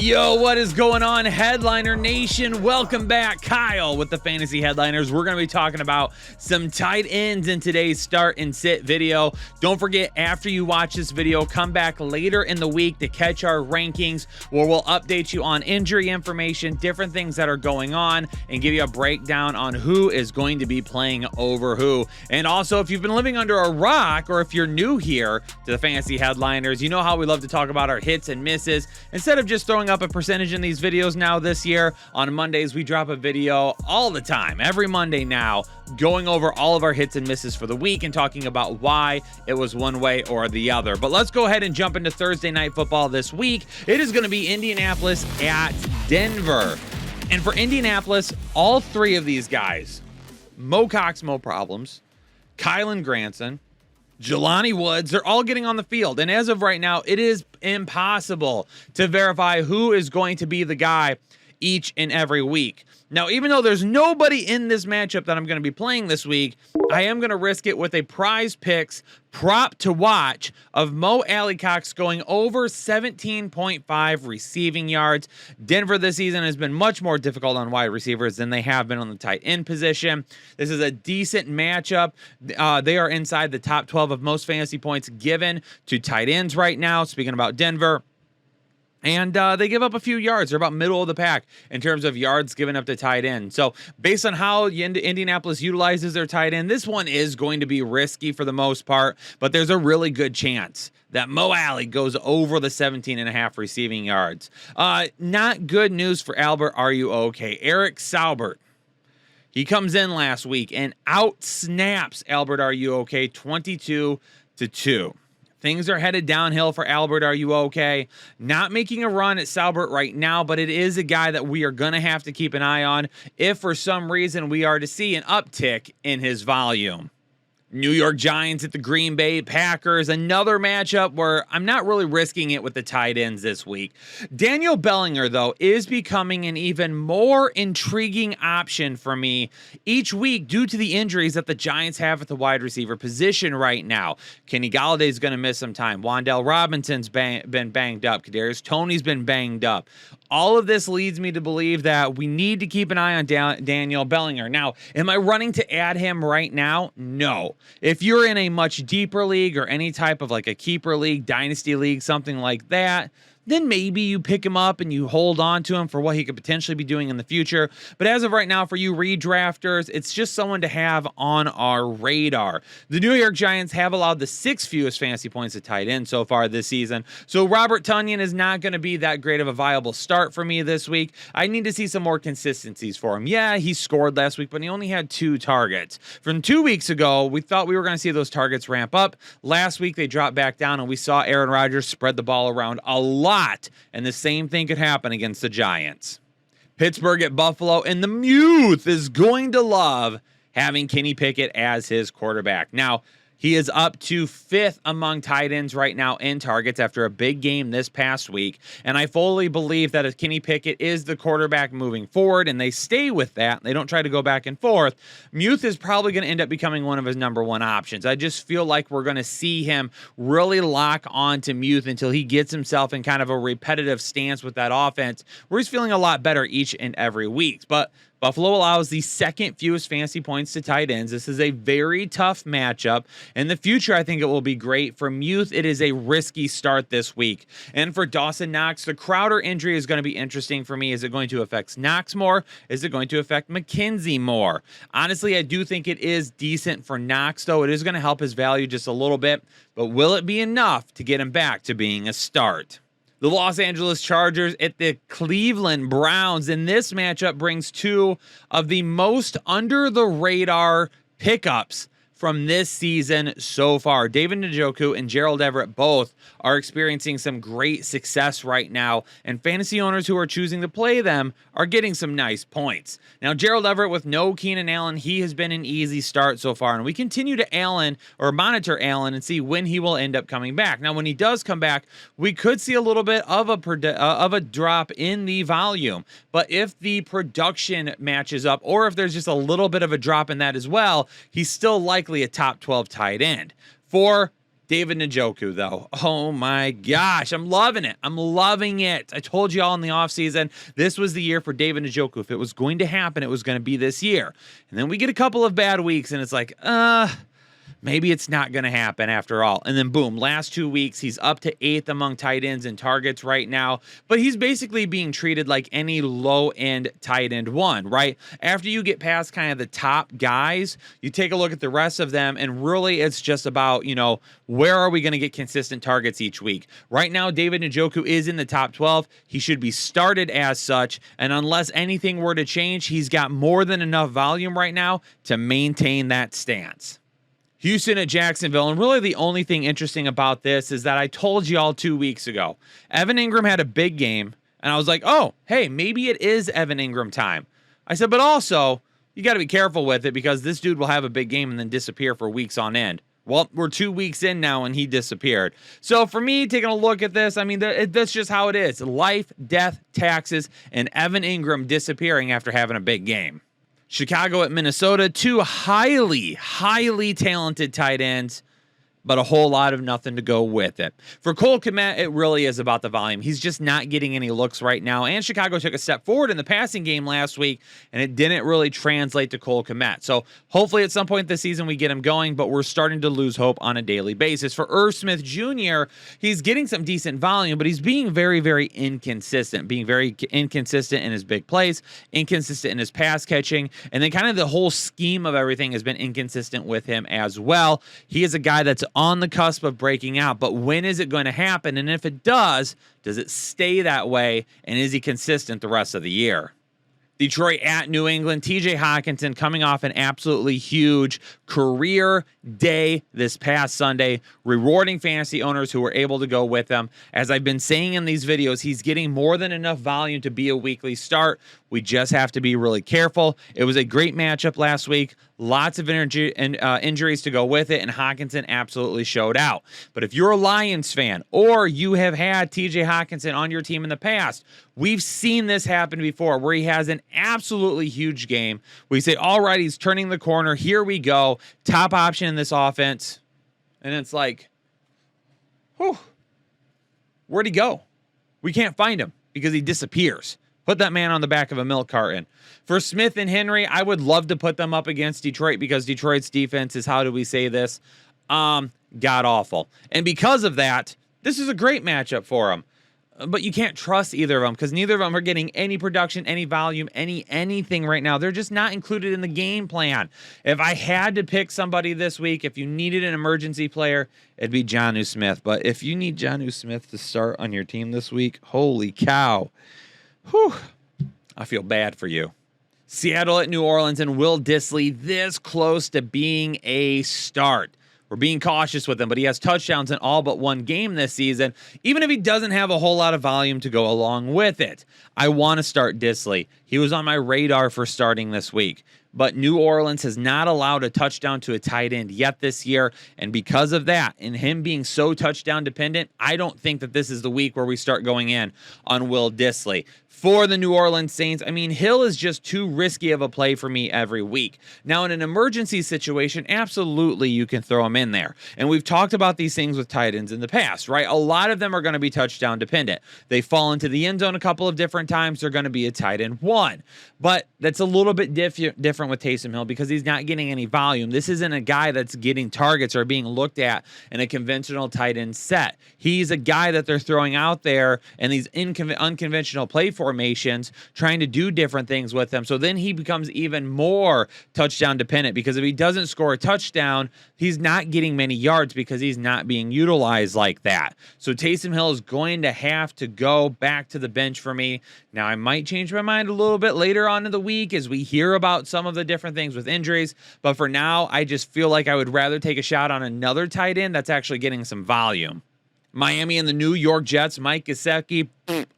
Yo, what is going on, Headliner Nation? Welcome back. Kyle with the Fantasy Headliners. We're going to be talking about some tight ends in today's start and sit video. Don't forget, after you watch this video, come back later in the week to catch our rankings, where we'll update you on injury information, different things that are going on, and give you a breakdown on who is going to be playing over who. And also, if you've been living under a rock, or if you're new here to the Fantasy Headliners, you know how we love to talk about our hits and misses. Instead of just throwing up a percentage in these videos now this year, on Mondays we drop a video all the time, every Monday now, going over all of our hits and misses for the week and talking about why it was one way or the other. But let's go ahead and jump into Thursday Night Football this week. It is going to be Indianapolis at Denver. And for Indianapolis, all three of these guys, Mo Cox, Mo Problems, Kylen Granson, Jelani Woods, they're all getting on the field. And as of right now, it is impossible to verify who is going to be the guy each and every week. Now, even though there's nobody in this matchup that I'm going to be playing this week, I am going to risk it with a Prize Picks prop to watch of Mo Alie-Cox going over 17.5 receiving yards. Denver this season has been much more difficult on wide receivers than they have been on the tight end position. This is a decent matchup. They are inside the top 12 of most fantasy points given to tight ends right now, speaking about Denver. And they give up a few yards. They're about middle of the pack in terms of yards given up to tight end. So based on how Indianapolis utilizes their tight end, this one is going to be risky for the most part, but there's a really good chance that Mo Alley goes over the 17.5 receiving yards. Not good news for Albert. Are you okay? Eric Saubert. He comes in last week and out snaps Albert. Are you okay? 22-2. Things are headed downhill for Albert. Are you okay? Not making a run at Saubert right now, but it is a guy that we are going to have to keep an eye on if for some reason we are to see an uptick in his volume. New York Giants at the Green Bay Packers, another matchup where I'm not really risking it with the tight ends this week. Daniel Bellinger, though, is becoming an even more intriguing option for me each week due to the injuries that the Giants have at the wide receiver position right now. Kenny Galladay's going to miss some time. Wan'Dale Robinson's been banged up. Kadarius Toney's been banged up. All of this leads me to believe that we need to keep an eye on Daniel Bellinger. Now, am I running to add him right now? No. If you're in a much deeper league or any type of like a keeper league, dynasty league, something like that, then maybe you pick him up and you hold on to him for what he could potentially be doing in the future. But as of right now, for you redrafters, it's just someone to have on our radar. The New York Giants have allowed the 6th fewest fantasy points to tight end so far this season. So Robert Tonyan is not going to be that great of a viable start for me this week. I need to see some more consistencies for him. Yeah, he scored last week, but he only had 2 targets. From 2 weeks ago, we thought we were going to see those targets ramp up. Last week, they dropped back down, and we saw Aaron Rodgers spread the ball around a lot. And the same thing could happen against the Giants. Pittsburgh at Buffalo, and the Muth is going to love having Kenny Pickett as his quarterback. Now, he is up to 5th among tight ends right now in targets after a big game this past week. And I fully believe that if Kenny Pickett is the quarterback moving forward and they stay with that, they don't try to go back and forth, Muth is probably going to end up becoming one of his number 1 options. I just feel like we're going to see him really lock on to Muth until he gets himself in kind of a repetitive stance with that offense where he's feeling a lot better each and every week. But Buffalo allows the 2nd fewest fantasy points to tight ends. This is a very tough matchup. In the future, I think it will be great. For Muth, it is a risky start this week. And for Dawson Knox, the Crowder injury is going to be interesting for me. Is it going to affect Knox more? Is it going to affect McKenzie more? Honestly, I do think it is decent for Knox, though. It is going to help his value just a little bit. But will it be enough to get him back to being a start? The Los Angeles Chargers at the Cleveland Browns, and this matchup brings 2 of the most under-the-radar pickups from this season so far. David Njoku and Gerald Everett both are experiencing some great success right now, and fantasy owners who are choosing to play them are getting some nice points. Now, Gerald Everett with no Keenan Allen, he has been an easy start so far, and we continue to monitor Allen and see when he will end up coming back. Now, when he does come back, we could see a little bit of a drop in the volume, but if the production matches up, or if there's just a little bit of a drop in that as well, he's still likely a top 12 tight end. For David Njoku, though. Oh my gosh, I'm loving it. I'm loving it. I told you all in the offseason, this was the year for David Njoku. If it was going to happen, it was going to be this year. And then we get a couple of bad weeks, and it's like, maybe it's not going to happen after all. And then boom, last 2 weeks, he's up to 8th among tight ends in targets right now. But he's basically being treated like any low-end tight end one, right? After you get past kind of the top guys, you take a look at the rest of them, and really it's just about, where are we going to get consistent targets each week? Right now, David Njoku is in the top 12. He should be started as such. And unless anything were to change, he's got more than enough volume right now to maintain that stance. Houston at Jacksonville, and really the only thing interesting about this is that I told you all 2 weeks ago, Evan Ingram had a big game, and I was like, oh, hey, maybe it is Evan Ingram time. I said, but also, you got to be careful with it because this dude will have a big game and then disappear for weeks on end. Well, we're 2 weeks in now and he disappeared. So for me, taking a look at this, I mean, that's just how it is. Life, death, taxes, and Evan Ingram disappearing after having a big game. Chicago at Minnesota, 2 highly, highly talented tight ends, but a whole lot of nothing to go with it. For Cole Kmet, it really is about the volume. He's just not getting any looks right now, and Chicago took a step forward in the passing game last week, and it didn't really translate to Cole Kmet. So hopefully at some point this season we get him going, but we're starting to lose hope on a daily basis. For Irv Smith Jr., he's getting some decent volume, but he's being very, very inconsistent, in his big plays, inconsistent in his pass catching, and then kind of the whole scheme of everything has been inconsistent with him as well. He is a guy that's on the cusp of breaking out, but when is it going to happen? And if it does it stay that way? And is he consistent the rest of the year? Detroit at New England, TJ Hockenson coming off an absolutely huge career day this past Sunday, rewarding fantasy owners who were able to go with him. As I've been saying in these videos, he's getting more than enough volume to be a weekly start. We just have to be really careful. It was a great matchup last week. Lots of energy and injuries to go with it, and Hockenson absolutely showed out. But if you're a Lions fan or you have had TJ Hockenson on your team in the past, we've seen this happen before where he has an absolutely huge game. We say, all right, he's turning the corner. Here we go. Top option in this offense. And it's like, whew, where'd he go? We can't find him because he disappears. Put that man on the back of a milk carton. For Smith and Henry, I would love to put them up against Detroit because Detroit's defense is, how do we say this, god-awful. And because of that, this is a great matchup for them. But you can't trust either of them because neither of them are getting any production, any volume, anything right now. They're just not included in the game plan. If I had to pick somebody this week, if you needed an emergency player, it'd be Jonnu Smith. But if you need Jonnu Smith to start on your team this week, holy cow. Whew, I feel bad for you. Seattle at New Orleans, and Will Dissly this close to being a start. We're being cautious with him, but he has touchdowns in all but one game this season, even if he doesn't have a whole lot of volume to go along with it. I want to start Dissly. He was on my radar for starting this week, but New Orleans has not allowed a touchdown to a tight end yet this year, and because of that, and him being so touchdown dependent, I don't think that this is the week where we start going in on Will Dissly. For the New Orleans Saints, I mean, Hill is just too risky of a play for me every week. Now, in an emergency situation, absolutely you can throw him in there. And we've talked about these things with tight ends in the past, right? A lot of them are going to be touchdown dependent. They fall into the end zone a couple of different times. They're going to be a tight end one. But that's a little bit different with Taysom Hill because he's not getting any volume. This isn't a guy that's getting targets or being looked at in a conventional tight end set. He's a guy that they're throwing out there in these unconventional play formations, trying to do different things with him. So then he becomes even more touchdown dependent because if he doesn't score a touchdown, he's not getting many yards because he's not being utilized like that. So Taysom Hill is going to have to go back to the bench for me. Now, I might change my mind a little bit later on in the week as we hear about some of the different things with injuries. But for now, I just feel like I would rather take a shot on another tight end that's actually getting some volume. Miami and the New York Jets, Mike Gesicki,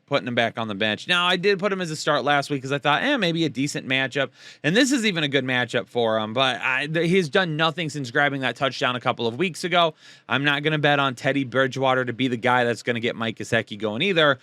putting him back on the bench. Now, I did put him as a start last week because I thought, maybe a decent matchup. And this is even a good matchup for him. But he's done nothing since grabbing that touchdown a couple of weeks ago. I'm not going to bet on Teddy Bridgewater to be the guy that's going to get Mike Gesicki going either,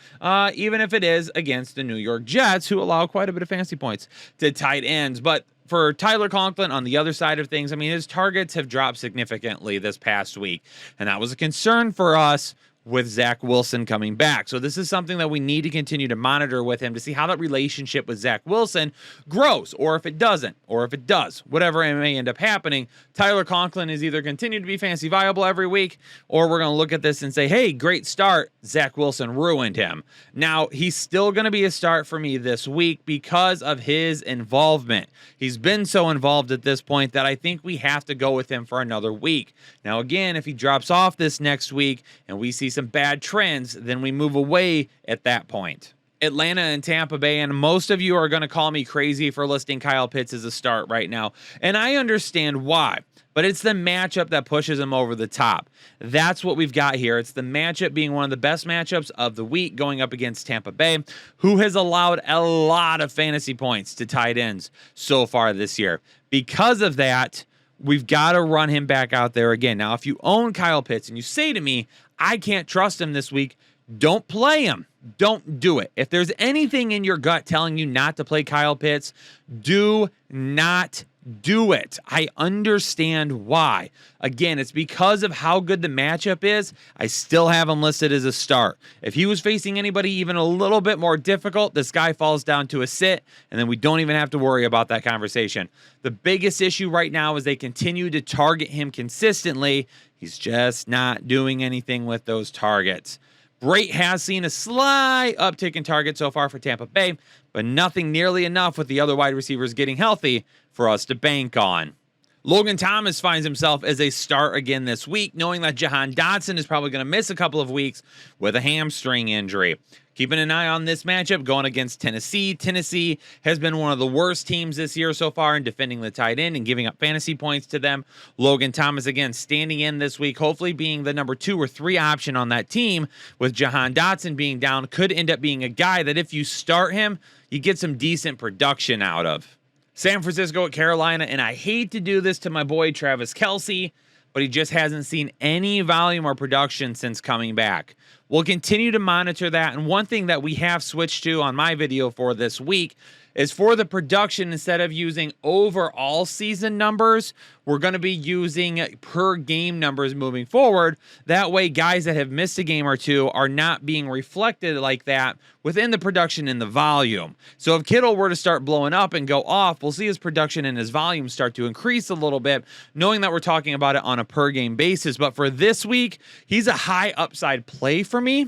even if it is against the New York Jets, who allow quite a bit of fantasy points to tight ends. But for Tyler Conklin on the other side of things, I mean, his targets have dropped significantly this past week, and that was a concern for us with Zach Wilson coming back. So this is something that we need to continue to monitor with him to see how that relationship with Zach Wilson grows, or if it doesn't, or if it does, whatever it may end up happening. Tyler Conklin is either continue to be fantasy viable every week, or we're going to look at this and say, hey, great start. Zach Wilson ruined him. Now, he's still going to be a start for me this week because of his involvement. He's been so involved at this point that I think we have to go with him for another week. Now, again, if he drops off this next week and we see some bad trends, then we move away at that point. Atlanta and Tampa Bay, and most of you are going to call me crazy for listing Kyle Pitts as a start right now, and I understand why, but it's the matchup that pushes him over the top. That's what we've got here. It's the matchup being one of the best matchups of the week going up against Tampa Bay, who has allowed a lot of fantasy points to tight ends so far this year. Because of that, we've got to run him back out there again. Now, if you own Kyle Pitts and you say to me, I can't trust him this week, don't play him. Don't do it. If there's anything in your gut telling you not to play Kyle Pitts, do not do it. I understand why. Again, it's because of how good the matchup is. I still have him listed as a start. If he was facing anybody even a little bit more difficult, this guy falls down to a sit, and then we don't even have to worry about that conversation. The biggest issue right now is they continue to target him consistently. He's just not doing anything with those targets. Brate has seen a slight uptick in targets so far for Tampa Bay, but nothing nearly enough with the other wide receivers getting healthy for us to bank on. Logan Thomas finds himself as a start again this week, knowing that Jahan Dotson is probably going to miss a couple of weeks with a hamstring injury. Keeping an eye on this matchup going against Tennessee. Tennessee has been one of the worst teams this year so far in defending the tight end and giving up fantasy points to them. Logan Thomas, again, standing in this week, hopefully being the number 2 or 3 option on that team, with Jahan Dotson being down, could end up being a guy that if you start him, you get some decent production out of. San Francisco at Carolina, and I hate to do this to my boy Travis Kelce, but he just hasn't seen any volume or production since coming back. We'll continue to monitor that, and one thing that we have switched to on my video for this week is for the production, instead of using overall season numbers, we're going to be using per game numbers moving forward. That way, guys that have missed a game or two are not being reflected like that within the production and the volume. So if Kittle were to start blowing up and go off, we'll see his production and his volume start to increase a little bit, knowing that we're talking about it on a per game basis. But for this week, he's a high upside play for me.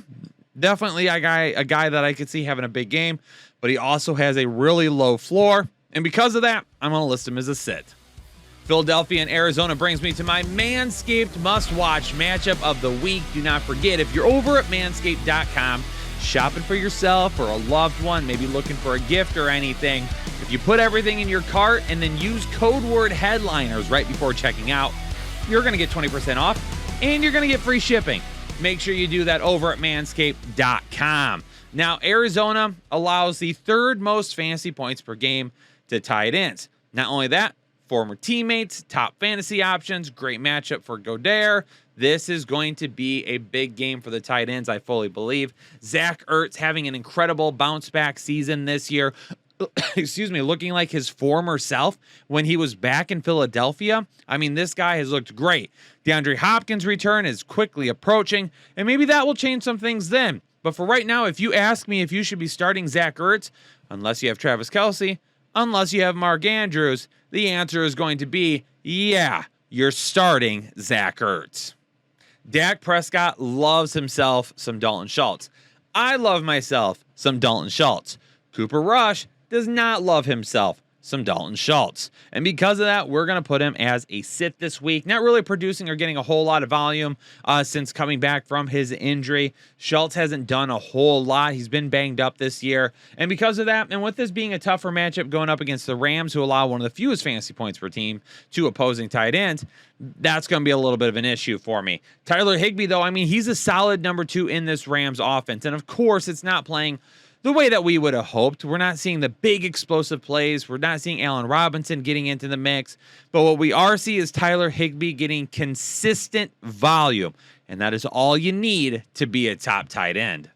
Definitely a guy that I could see having a big game, but he also has a really low floor, and because of that, I'm going to list him as a sit. Philadelphia and Arizona brings me to my Manscaped must-watch matchup of the week. Do not forget, if you're over at manscaped.com, shopping for yourself or a loved one, maybe looking for a gift or anything, if you put everything in your cart and then use code word headliners right before checking out, you're going to get 20% off, and you're going to get free shipping. Make sure you do that over at manscaped.com. Now, Arizona allows the 3rd most fantasy points per game to tight ends. Not only that, former teammates, top fantasy options, great matchup for Goddard. This is going to be a big game for the tight ends, I fully believe. Zach Ertz having an incredible bounce-back season this year. Excuse me, looking like his former self when he was back in Philadelphia. I mean, this guy has looked great. DeAndre Hopkins' return is quickly approaching, and maybe that will change some things then. But for right now, if you ask me if you should be starting Zach Ertz, unless you have Travis Kelce, unless you have Mark Andrews, the answer is going to be, yeah, you're starting Zach Ertz. Dak Prescott loves himself some Dalton Schultz. I love myself some Dalton Schultz. Cooper Rush does not love himself some Dalton Schultz. And because of that, we're going to put him as a sit this week. Not really producing or getting a whole lot of volume since coming back from his injury. Schultz hasn't done a whole lot. He's been banged up this year. And because of that, and with this being a tougher matchup going up against the Rams, who allow one of the fewest fantasy points per team to opposing tight ends, that's going to be a little bit of an issue for me. Tyler Higbee, though, I mean, he's a solid number 2 in this Rams offense. And of course, it's not playing the way that we would have hoped. We're not seeing the big explosive plays. We're not seeing Allen Robinson getting into the mix. But what we are seeing is Tyler Higbee getting consistent volume. And that is all you need to be a top tight end.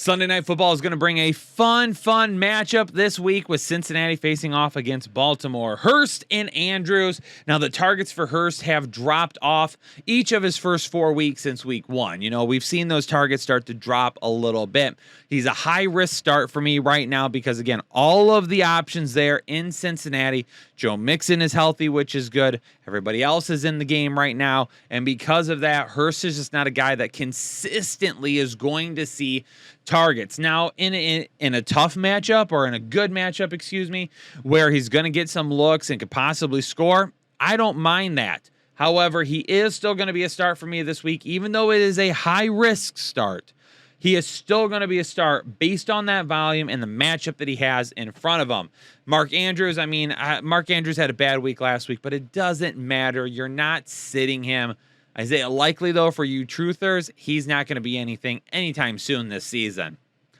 Sunday Night Football is going to bring a fun matchup this week with Cincinnati facing off against Baltimore. Hurst and Andrews. Now, the targets for Hurst have dropped off each of his first 4 weeks since week 1. You know, we've seen those targets start to drop a little bit. He's a high-risk start for me right now because, again, all of the options there in Cincinnati. Joe Mixon is healthy, which is good. Everybody else is in the game right now. And because of that, Hurst is just not a guy that consistently is going to see targets. Now, in a tough matchup, or in a good matchup, excuse me, where he's going to get some looks and could possibly score, I don't mind that. However, he is still going to be a start for me this week, even though it is a high-risk start. He is still going to be a start based on that volume and the matchup that he has in front of him. Mark Andrews, Mark Andrews had a bad week last week, but it doesn't matter. You're not sitting him. Isaiah Likely, though, for you truthers, he's not going to be anything anytime soon this season.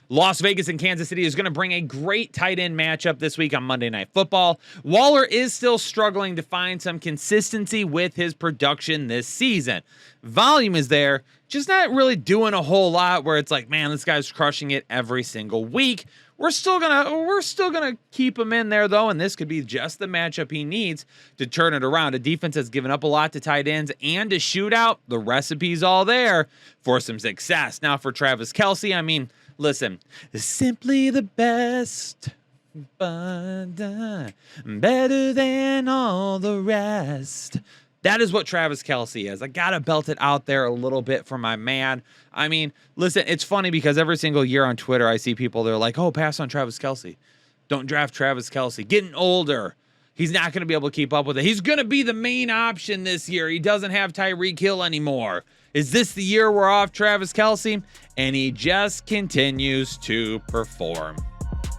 Las Vegas and Kansas City is going to bring a great tight end matchup this week on Monday Night Football. Waller is still struggling to find some consistency with his production this season. Volume is there, just not really doing a whole lot where it's like, man, this guy's crushing it every single week. We're still gonna keep him in there, though, and this could be just the matchup he needs to turn it around. A defense has given up a lot to tight ends and a shootout. The recipe's all there for some success. Now for Travis Kelce, listen, simply the best, but better than all the rest. That is what Travis Kelce is. I got to belt it out there a little bit for my man. Listen, it's funny because every single year on Twitter, I see people, they're like, oh, pass on Travis Kelce. Don't draft Travis Kelce. Getting older. He's not going to be able to keep up with it. He's going to be the main option this year. He doesn't have Tyreek Hill anymore. Is this the year we're off Travis Kelce? And he just continues to perform.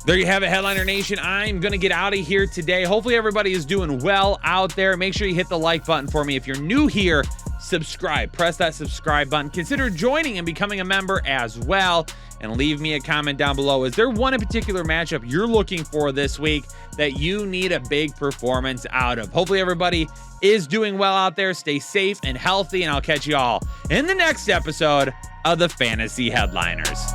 There you have it, Headliner Nation. I'm going to get out of here today. Hopefully everybody is doing well out there. Make sure you hit the like button for me. If you're new here, subscribe. Press that subscribe button. Consider joining and becoming a member as well. And leave me a comment down below. Is there one in particular matchup you're looking for this week that you need a big performance out of? Hopefully everybody is doing well out there. Stay safe and healthy, and I'll catch you all in the next episode of the Fantasy Headliners.